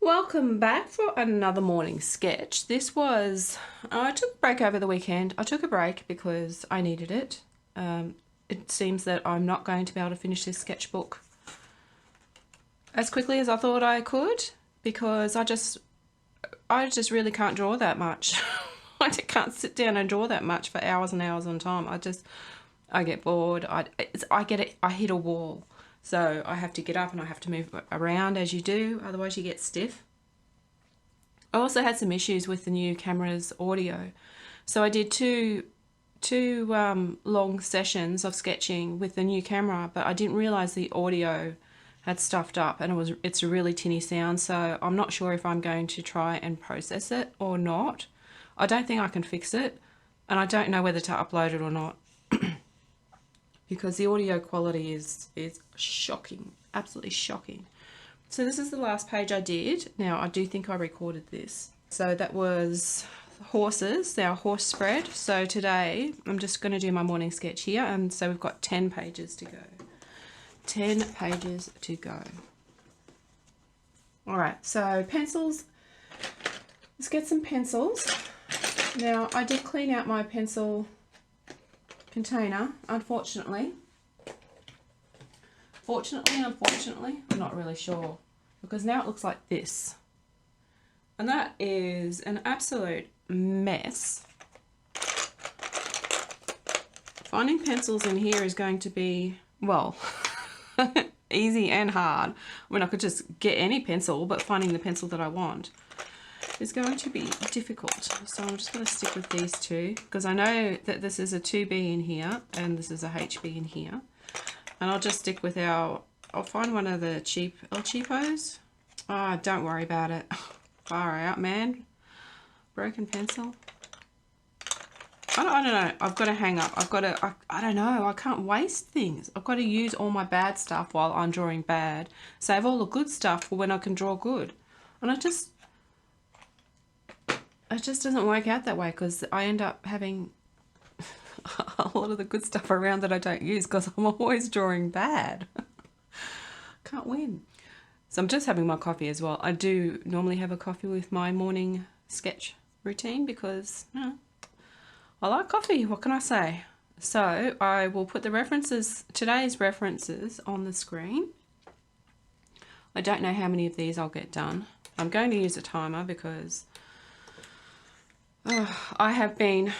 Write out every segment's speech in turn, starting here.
Welcome back for another morning sketch. This was, I took a break over the weekend. I took a break because I needed it. It seems that I'm not going to be able to finish this sketchbook as quickly as I thought I could because I just really can't draw that much. I can't sit down and draw that much for hours and hours on time. I get bored. I hit a wall. So I have to get up and I have to move around as you do, otherwise you get stiff. I also had some issues with the new camera's audio. So I did two long sessions of sketching with the new camera, but I didn't realize the audio had stuffed up and it's a really tinny sound, so I'm not sure if I'm going to try and process it or not. I don't think I can fix it, and I don't know whether to upload it or not. Because the audio quality is shocking, absolutely shocking. So this is the last page I did. Now I do think I recorded this. So that was horses, our horse spread. So today I'm just going to do my morning sketch here, and so we've got 10 pages to go. 10 pages to go. All right, so pencils. Let's get some pencils. Now I did clean out my pencil container, unfortunately. Unfortunately, I'm not really sure, because now it looks like this, and that is an absolute mess. Finding pencils in here is going to be, well, easy and hard. I mean, I could just get any pencil, but finding the pencil that I want is going to be difficult. So I'm just going to stick with these two, because I know that this is a 2B in here and this is a HB in here, and I'll just stick with I'll find one of the El Cheapos. Oh, don't worry about it. Far out, man. Broken pencil. I don't know. I've got to hang up. I don't know. I can't waste things. I've got to use all my bad stuff while I'm drawing bad. Save all the good stuff for when I can draw good. And it just doesn't work out that way, because I end up having a lot of the good stuff around that I don't use because I'm always drawing bad. Can't win. So I'm just having my coffee as well. I do normally have a coffee with my morning sketch routine because I like coffee. What can I say? So I will put the references, today's references, on the screen. I don't know how many of these I'll get done. I'm going to use a timer because I have been,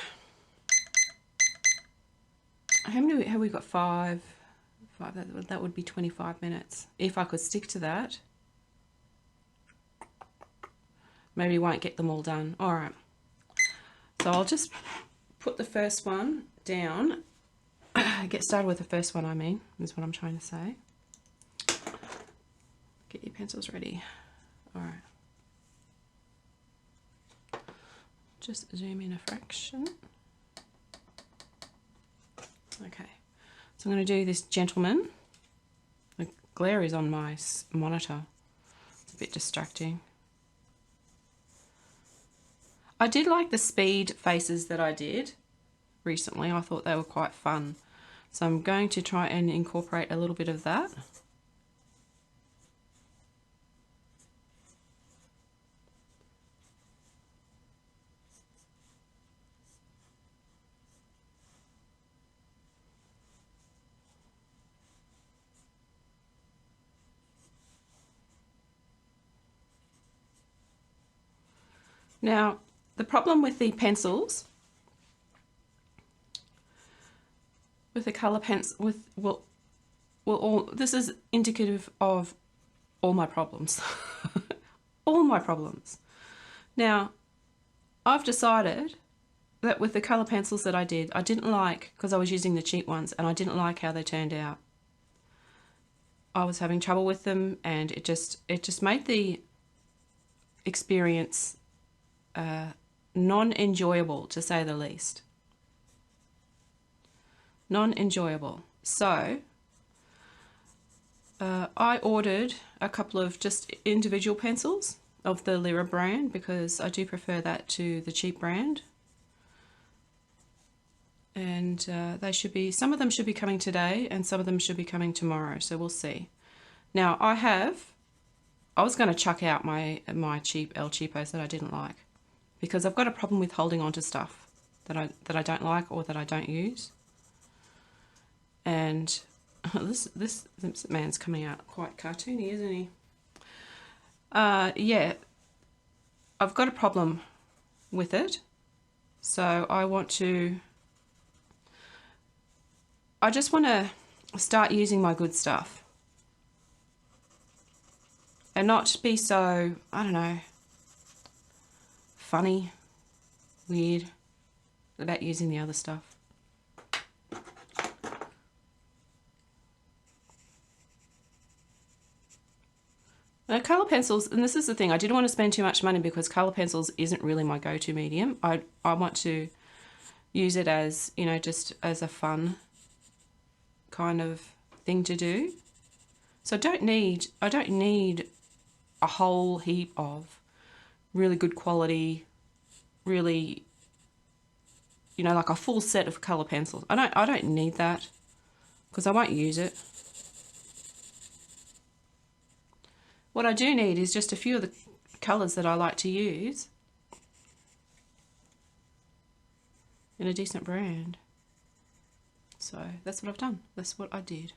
how many have we got? Five, that would be 25 minutes. If I could stick to that. Maybe won't get them all done. All right. So I'll just put the first one down. Get started with the first one, I mean, is what I'm trying to say. Get your pencils ready. All right. Just zoom in a fraction. Okay, so I'm going to do this gentleman. The glare is on my monitor. It's a bit distracting. I did like the speed faces that I did recently. I thought they were quite fun. So I'm going to try and incorporate a little bit of that. Now, the problem with the pencils, with the colour pencil, this is indicative of all my problems. All my problems. Now, I've decided that with the colour pencils that I didn't like, because I was using the cheap ones, and I didn't like how they turned out. I was having trouble with them, and it just made the experience non-enjoyable, to say the least. Non-enjoyable. So I ordered a couple of just individual pencils of the Lyra brand, because I do prefer that to the cheap brand. And they should be, some of them should be coming today and some of them should be coming tomorrow, so we'll see. Now I have I was going to chuck out my cheap El Cheapos that I didn't like, because I've got a problem with holding on to stuff that I don't like or that I don't use. And this man's coming out quite cartoony, isn't he? Yeah, I've got a problem with it. So I just want to start using my good stuff and not be so, I don't know, funny, weird about using the other stuff. Now, colour pencils, and this is the thing, I didn't want to spend too much money because colour pencils isn't really my go-to medium. I want to use it as, you know, just as a fun kind of thing to do. So I don't need a whole heap of really good quality, really, you know, like a full set of colour pencils. I don't need that because I won't use it. What I do need is just a few of the colours that I like to use in a decent brand. So that's what I've done. That's what I did.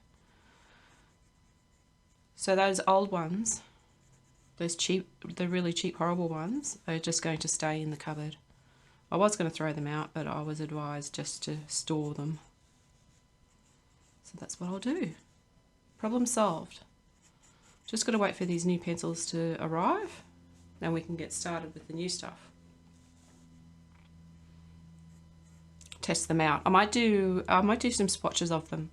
So those old ones, those cheap, the really cheap, horrible ones, are just going to stay in the cupboard. I was going to throw them out, but I was advised just to store them. So that's what I'll do. Problem solved. Just got to wait for these new pencils to arrive, then we can get started with the new stuff. Test them out. I might do some swatches of them.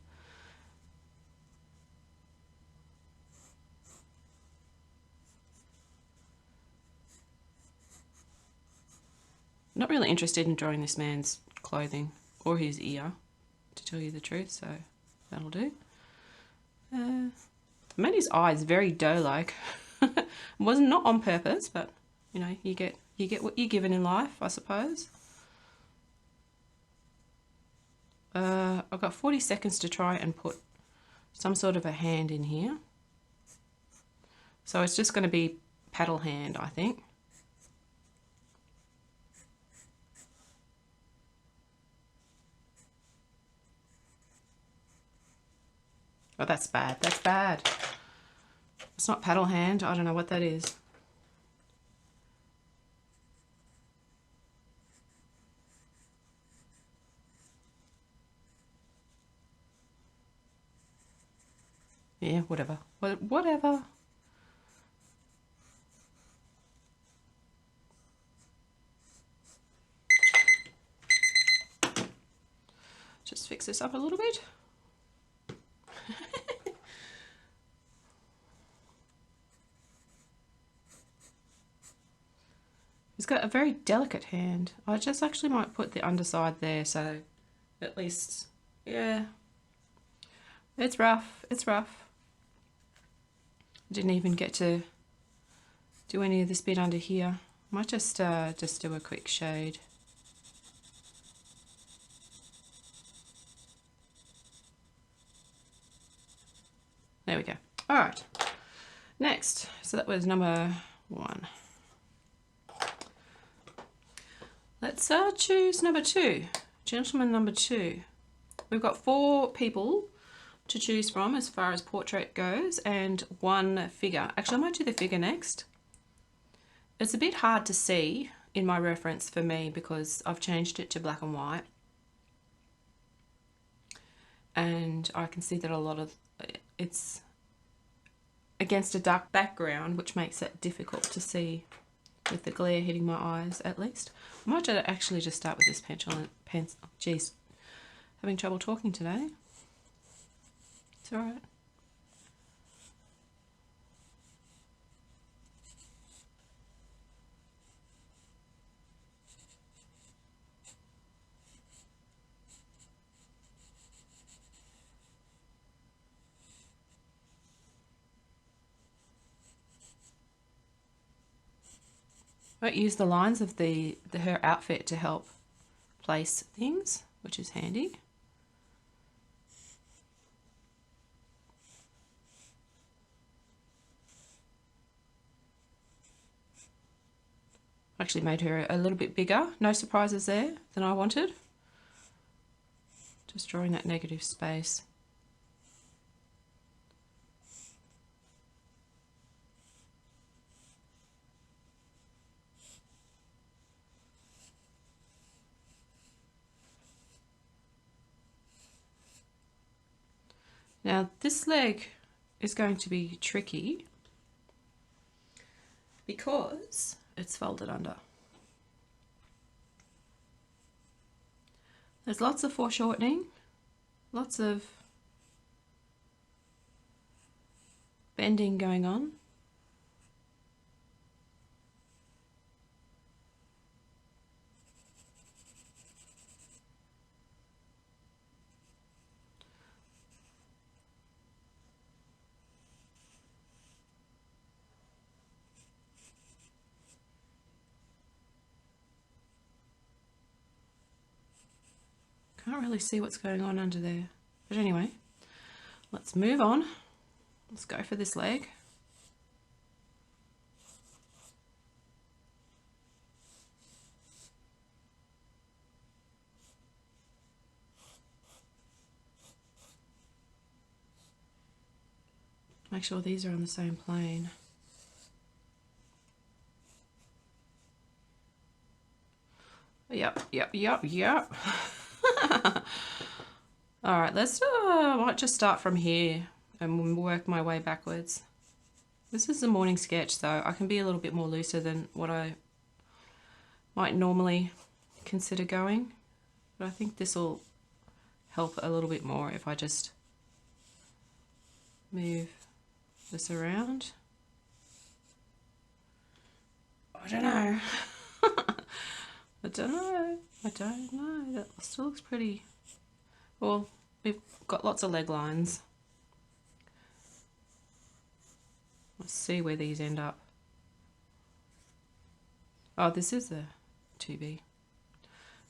Not really interested in drawing this man's clothing or his ear, to tell you the truth, so that'll do. I made his eyes very doe-like. Was not on purpose, but you know, you get what you're given in life, I suppose. I've got 40 seconds to try and put some sort of a hand in here. So it's just going to be paddle hand, I think. Oh, that's bad. That's bad. It's not paddle hand. I don't know what that is. Yeah, whatever. Whatever. Just fix this up a little bit. He's got a very delicate hand. I just actually might put the underside there, so at least, yeah. It's rough. It's rough. Didn't even get to do any of this bit under here. Might just do a quick shade. There we go. All right. Next, so that was number 1. Let's choose number 2. Gentleman number 2. We've got 4 people to choose from as far as portrait goes and 1 figure. Actually, I might do the figure next. It's a bit hard to see in my reference for me because I've changed it to black and white. And I can see that a lot of it's against a dark background, which makes it difficult to see with the glare hitting my eyes, at least. I might actually just start with this pencil. Geez, having trouble talking today. It's all right. I might use the lines of her outfit to help place things, which is handy. Actually made her a little bit bigger. No surprises there than I wanted. Just drawing that negative space. Now this leg is going to be tricky because it's folded under. There's lots of foreshortening, lots of bending going on. Can't really see what's going on under there. But anyway, let's move on. Let's go for this leg. Make sure these are on the same plane. Yep. All right, let's I might just start from here and work my way backwards. This is a morning sketch, so I can be a little bit more looser than what I might normally consider going, but I think this will help a little bit more if I just move this around. I don't know. I don't know. That still looks pretty. Well, we've got lots of leg lines. Let's see where these end up. Oh, this is a to be.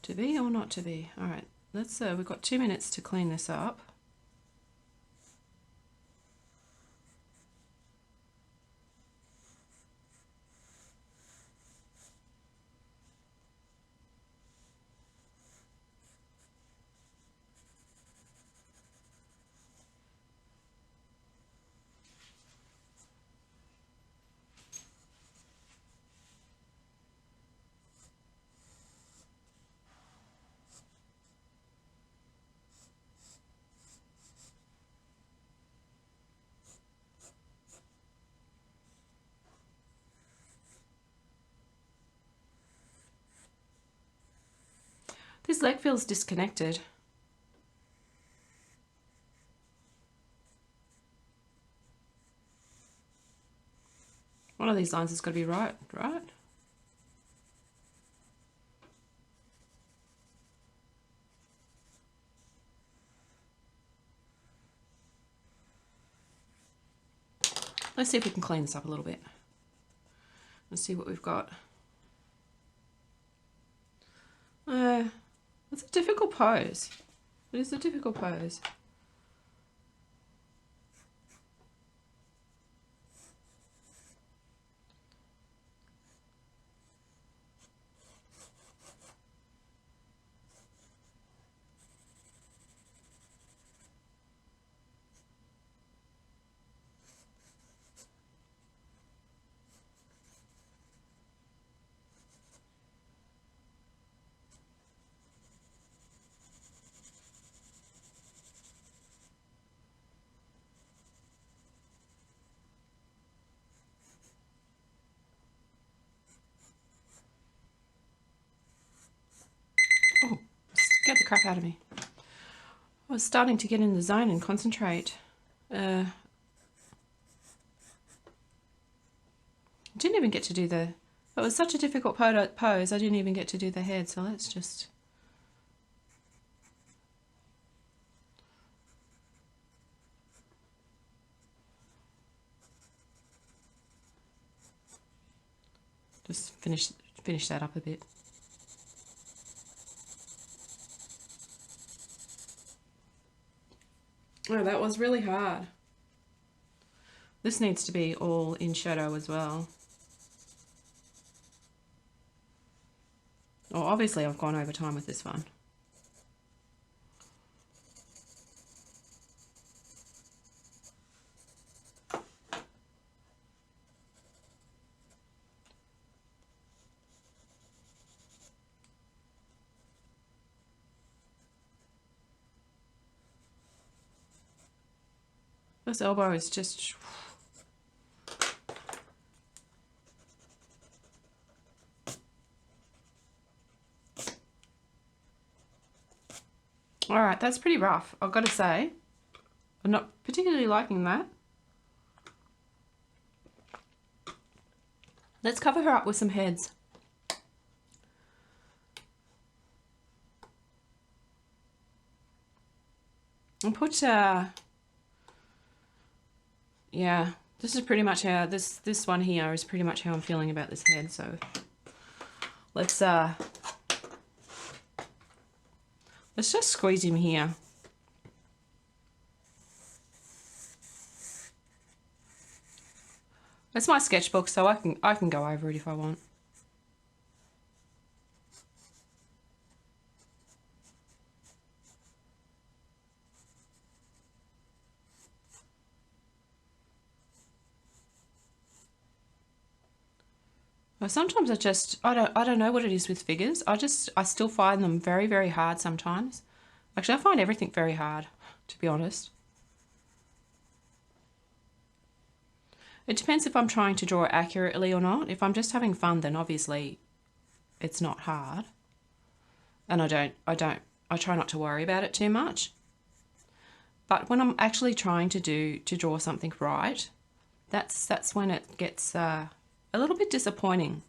To be or not to be? All right, let's. We've got 2 minutes to clean this up. This leg feels disconnected. One of these lines has got to be right? Let's see if we can clean this up a little bit. Let's see what we've got. It's a difficult pose. It is a difficult pose. Oh, scared the crap out of me. I was starting to get in the zone and concentrate. Didn't even get to do the... It was such a difficult pose, I didn't even get to do the head, so let's just... Just finish that up a bit. Oh, that was really hard. This needs to be all in shadow as well. Well, obviously I've gone over time with this one. This elbow is just... All right, that's pretty rough, I've got to say. I'm not particularly liking that. Let's cover her up with some heads. And put, yeah, this is pretty much how, this one here is pretty much how I'm feeling about this head, so let's just squeeze him here. It's my sketchbook, so I can go over it if I want. Well, sometimes I don't know what it is with figures. I still find them very, very hard sometimes. Actually, I find everything very hard, to be honest. It depends if I'm trying to draw accurately or not. If I'm just having fun, then obviously it's not hard. And I try not to worry about it too much. But when I'm actually trying to draw something right, that's when it gets a little bit disappointing.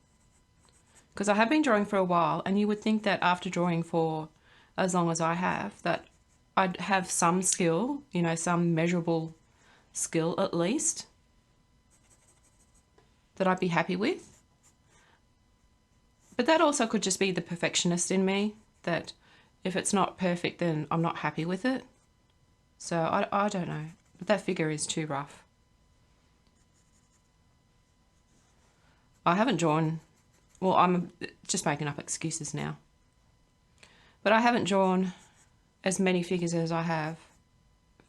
Because I have been drawing for a while, and you would think that after drawing for as long as I have, that I'd have some skill, you know, some measurable skill at least, that I'd be happy with. But that also could just be the perfectionist in me, that if it's not perfect, then I'm not happy with it. So I don't know, but that figure is too rough. I haven't drawn, well, I'm just making up excuses now, but I haven't drawn as many figures as I have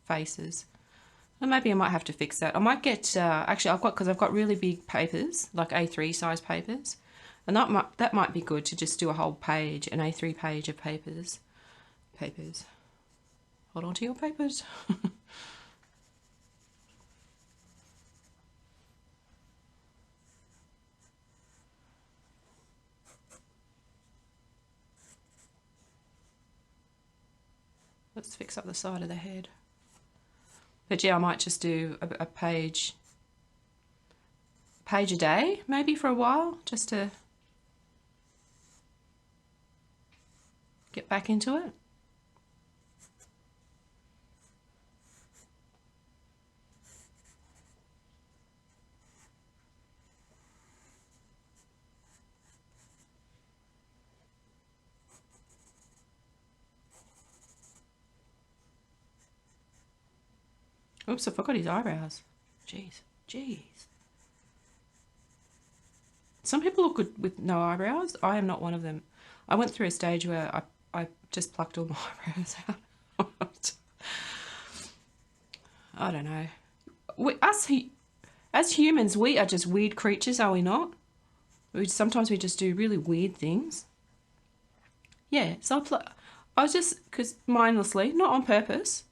faces. And maybe I might have to fix that. I might get, actually because I've got really big papers, like A3 size papers, and that might be good to just do a whole page, an A3 page of papers. Hold on to your papers. Let's fix up the side of the head. But yeah, I might just do a page a day, maybe for a while, just to get back into it. Oops, I forgot his eyebrows. Jeez. Some people look good with no eyebrows. I am not one of them. I went through a stage where I just plucked all my eyebrows out. I don't know. As humans, we are just weird creatures, are we not? Sometimes we just do really weird things. Yeah, so I was just, because mindlessly, not on purpose,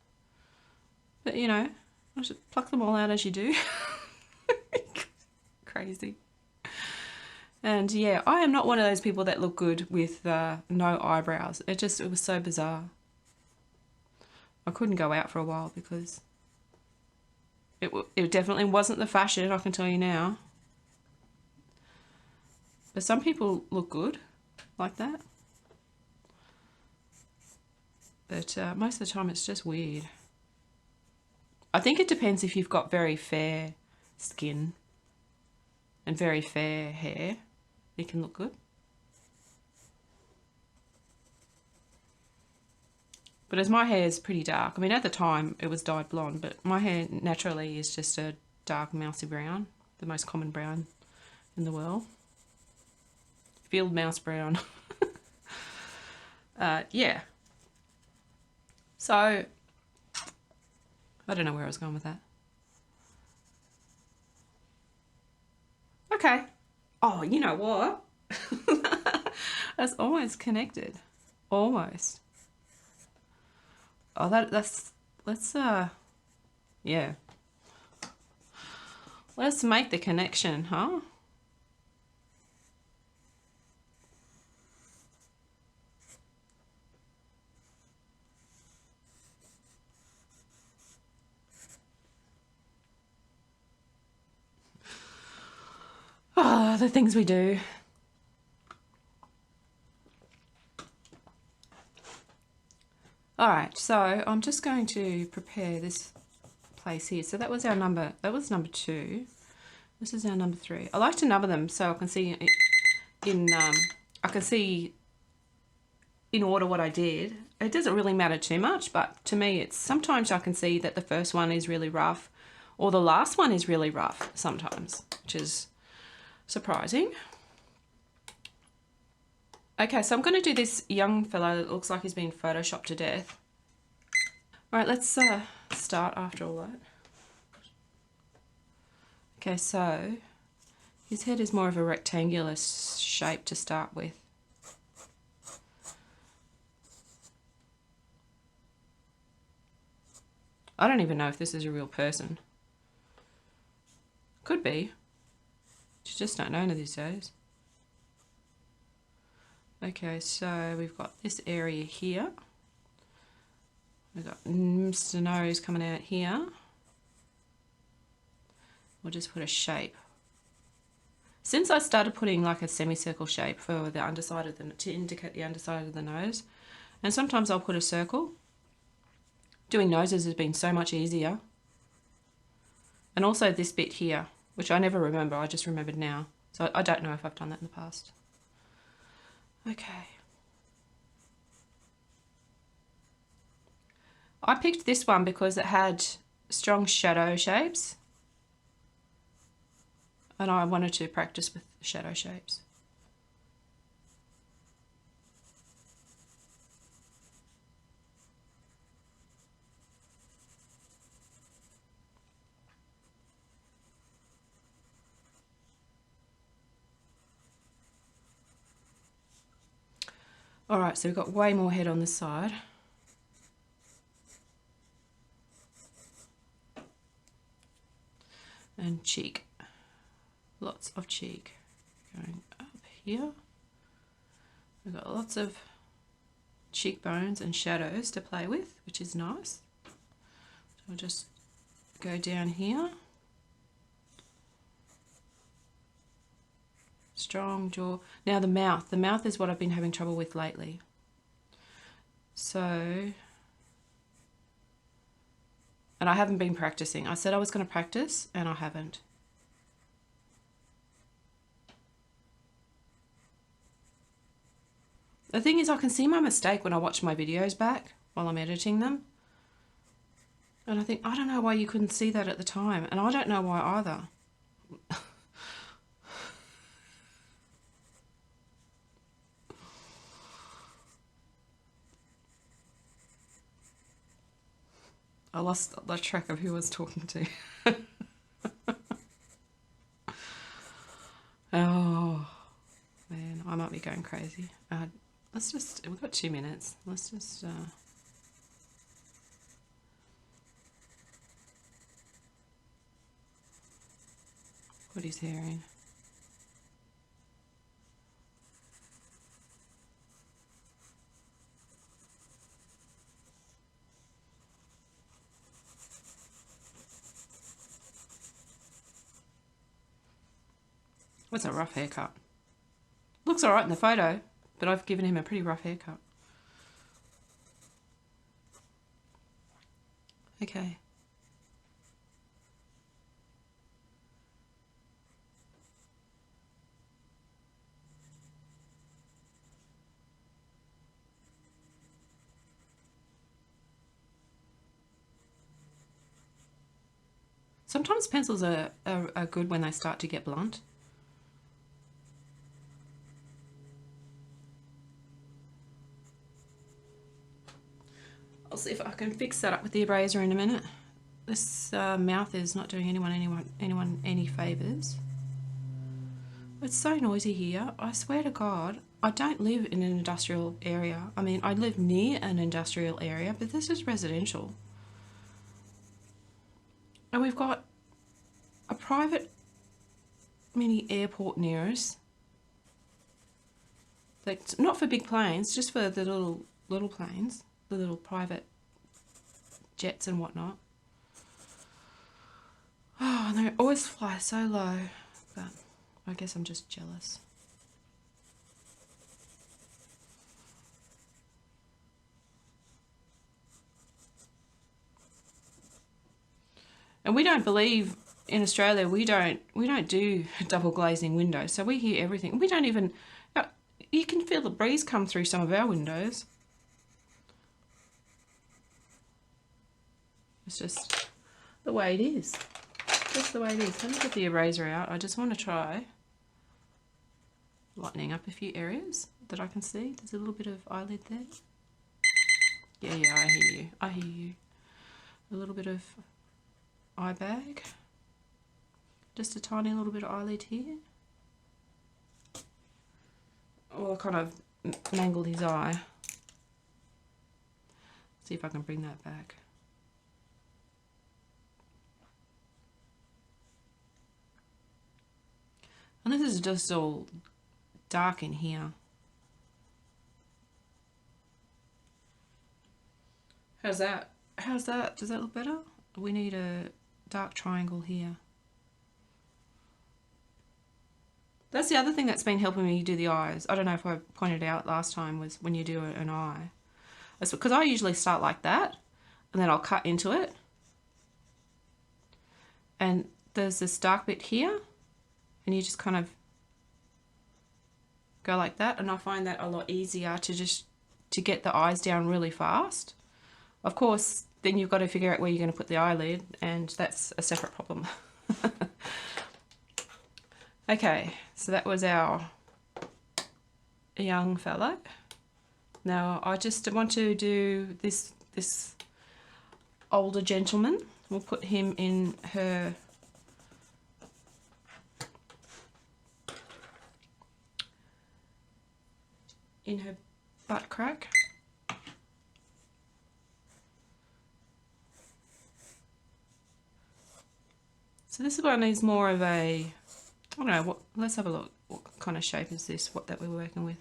but you know, I just pluck them all out as you do. Crazy. And yeah, I am not one of those people that look good with no eyebrows. It was so bizarre. I couldn't go out for a while because it definitely wasn't the fashion, I can tell you now. But some people look good like that. But most of the time it's just weird. I think it depends if you've got very fair skin and very fair hair. It can look good. But as my hair is pretty dark, I mean at the time it was dyed blonde, but my hair naturally is just a dark mousy brown, the most common brown in the world. Field mouse brown. Yeah. So, I don't know where I was going with that. Okay. Oh, you know what? That's almost connected. Almost. Oh, let's, yeah. Let's make the connection, huh? Oh, the things we do. All right, so I'm just going to prepare this place here. So that was number 2. This is our number 3. I like to number them so I can see I can see in order what I did. It doesn't really matter too much, but to me it's sometimes I can see that the first one is really rough or the last one is really rough sometimes, which is surprising. Okay, so I'm going to do this young fellow that looks like he's been photoshopped to death. All right, let's start after all that. Okay, so his head is more of a rectangular shape to start with. I don't even know if this is a real person. Could be. You just don't know these days. Okay, so we've got this area here. We've got Mr. Nose coming out here. We'll just put a shape. Since I started putting like a semicircle shape for the underside of to indicate the underside of the nose, and sometimes I'll put a circle. Doing noses has been so much easier. And also this bit here, which I never remember, I just remembered now. So I don't know if I've done that in the past. Okay. I picked this one because it had strong shadow shapes. And I wanted to practice with shadow shapes. All right, so we've got way more head on this side. And cheek. Lots of cheek. Going up here. We've got lots of cheekbones and shadows to play with, which is nice. So I'll just go down here. Strong jaw. Now the mouth. The mouth is what I've been having trouble with lately. So, and I haven't been practicing. I said I was going to practice and I haven't. The thing is, I can see my mistake when I watch my videos back while I'm editing them. And I think, I don't know why you couldn't see that at the time. And I don't know why either. I lost the track of who I was talking to. Oh, man, I might be going crazy. We've got 2 minutes. Let's just, put his hair in. That's a rough haircut. Looks all right in the photo, but I've given him a pretty rough haircut. Okay. Sometimes pencils are good when they start to get blunt. see if I can fix that up with the eraser in a minute. This mouth is not doing anyone any favours. It's so noisy here. I swear to God, I don't live in an industrial area. I mean, I live near an industrial area, but this is residential. And we've got a private mini airport near us. That's not for big planes, just for the little planes, the little private jets and whatnot. Oh, and they always fly so low, but I guess I'm just jealous. And we don't believe in Australia, we don't do double glazing windows, so we hear everything. We don't even, you can feel the breeze come through some of our windows. It's just the way it is. Just the way it is. Let me get the eraser out. I just want to try lightening up a few areas that I can see. There's a little bit of eyelid there. Yeah, I hear you. I hear you. A little bit of eye bag. Just a tiny little bit of eyelid here. Oh, I kind of mangled his eye. See if I can bring that back. And this is just all dark in here. How's that? How's that? Does that look better? We need a dark triangle here. That's the other thing that's been helping me do the eyes. I don't know if I pointed out last time, was when you do an eye. That's because I usually start like that and then I'll cut into it. And there's this dark bit here and you just kind of go like that, and I find that a lot easier to get the eyes down really fast. Of course, then you've got to figure out where you're going to put the eyelid, and that's a separate problem. Okay, so that was our young fellow. Now I just want to do this older gentleman. We'll put him in her butt crack. So this one is more of a, I don't know, what, let's have a look. What kind of shape is this, what that we're working with?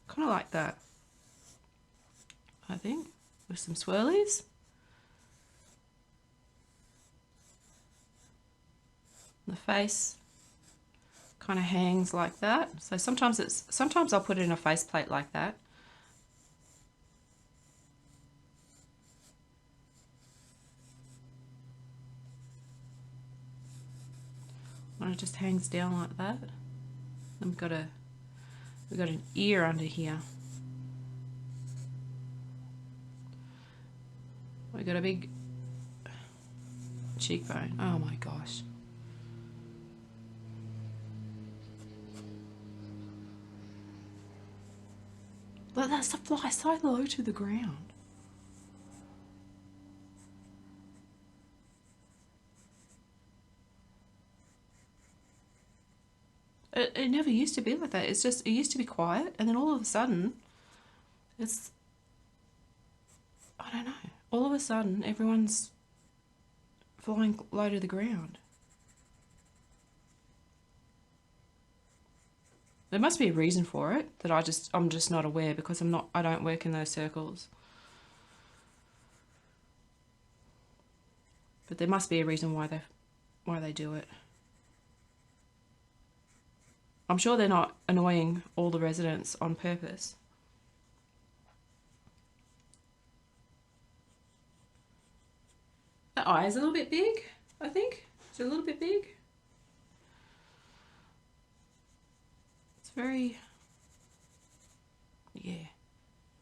Kind of like that, I think, with some swirlies. The face kind of hangs like that. So sometimes I'll put it in a faceplate like that. And it just hangs down like that. Then we've got an ear under here. We've got a big cheekbone. Oh my gosh. But that's to fly so low to the ground. It never used to be like that. It's just, it used to be quiet, and then all of a sudden, it's, I don't know, all of a sudden everyone's flying low to the ground. There must be a reason for it that I'm just not aware, because I don't work in those circles. But there must be a reason why they do it. I'm sure they're not annoying all the residents on purpose. The eye is a little bit big, I think. It's a little bit big. It's very, yeah.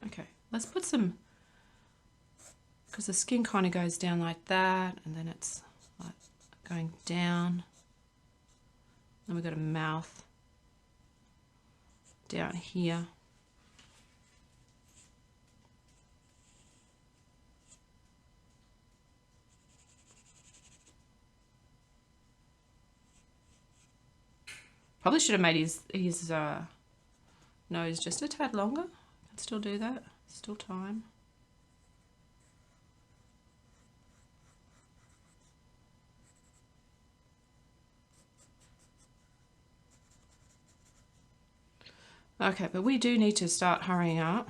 Okay, let's put some, because the skin kind of goes down like that, and then it's like going down. Then we've got a mouth down here. Probably should have made his nose just a tad longer. Can still do that. Still time. Okay, but we do need to start hurrying up.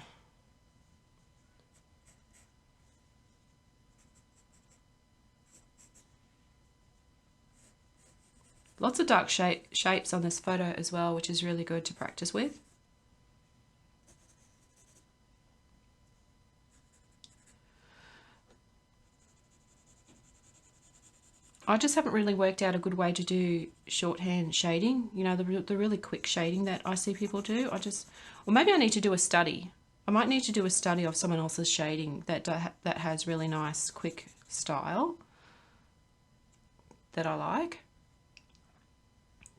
Lots of dark shapes on this photo as well, which is really good to practice with. I just haven't really worked out a good way to do shorthand shading, you know, the really quick shading that I see people do. Or maybe I need to do a study. I might need to do a study of someone else's shading that has really nice quick style that I like,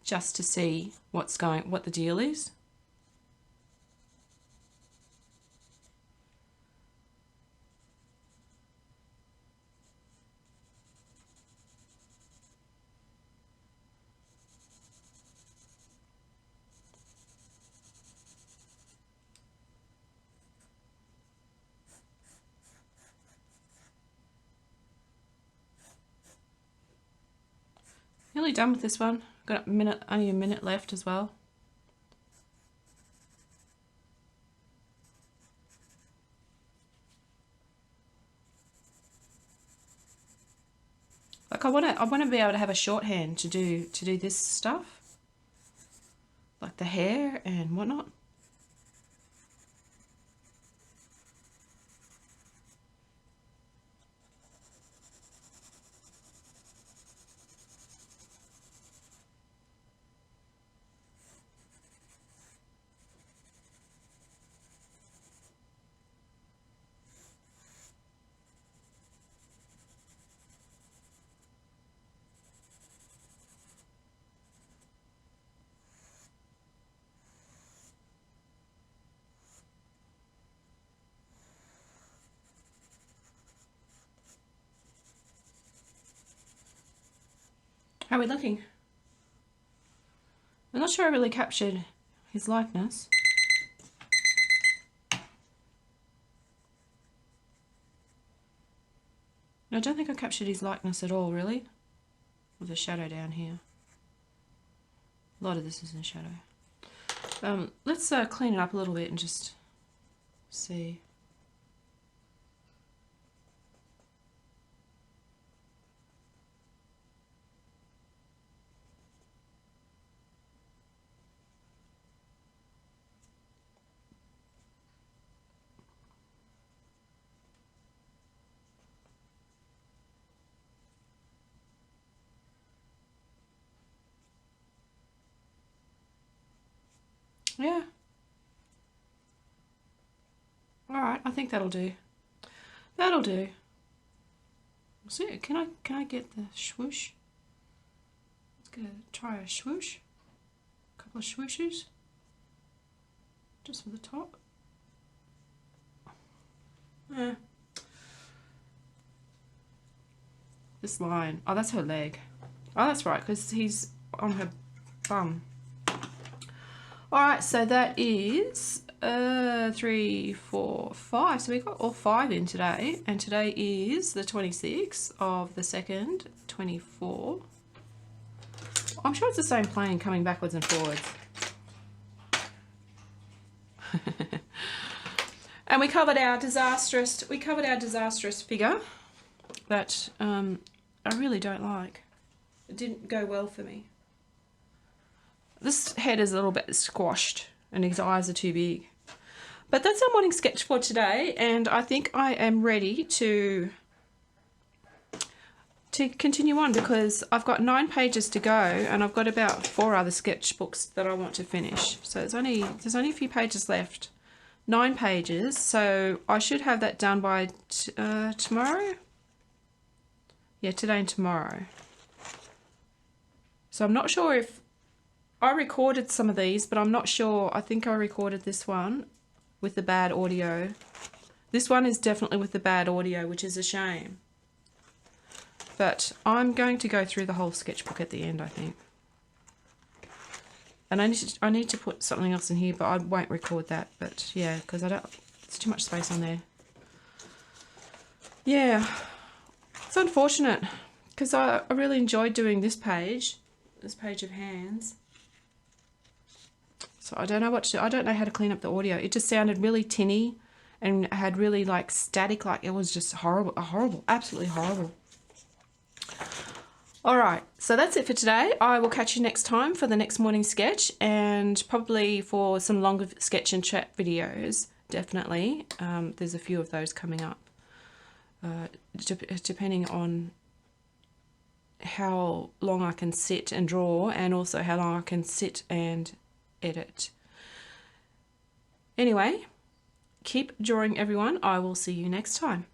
just to see what the deal is. Nearly done with this one. Got only a minute left as well. Like I want to be able to have a shorthand to do this stuff, like the hair and whatnot. How are we looking? I'm not sure I really captured his likeness. I don't think I captured his likeness at all, really. With a shadow down here. A lot of this is in shadow. Let's clean it up a little bit and just see. Yeah. Alright, I think that'll do. That'll do. See, can I get the swoosh? Let's try a swoosh. A couple of swooshes. Just for the top. Yeah. This line. Oh, that's her leg. Oh, that's right, because he's on her bum. Alright, so that is 3, 4, 5. So we got all 5 in today. And today is the 26th of the 2nd, 24. I'm sure it's the same plane coming backwards and forwards. And we covered our disastrous figure that I really don't like. It didn't go well for me. This head is a little bit squashed and his eyes are too big. But that's our morning sketch for today, and I think I am ready to continue on because I've got 9 pages to go and I've got about 4 other sketchbooks that I want to finish. So there's only a few pages left. 9 pages, so I should have that done by tomorrow. Yeah, today and tomorrow. So I'm not sure if I recorded some of these, but I'm not sure. I think I recorded this one with the bad audio. This one is definitely with the bad audio, which is a shame. But I'm going to go through the whole sketchbook at the end, I think. And I need to put something else in here, but I won't record that. But yeah, because I don't, it's too much space on there. Yeah, it's unfortunate because I really enjoyed doing this page of hands. So I don't know what to do. I don't know how to clean up the audio. It just sounded really tinny and had really like static, like it was just horrible, absolutely horrible. All right, so that's it for today. I will catch you next time for the next morning sketch, and probably for some longer sketch and chat videos, definitely. There's a few of those coming up, depending on how long I can sit and draw, and also how long I can sit and edit. Anyway, keep drawing, everyone. I will see you next time.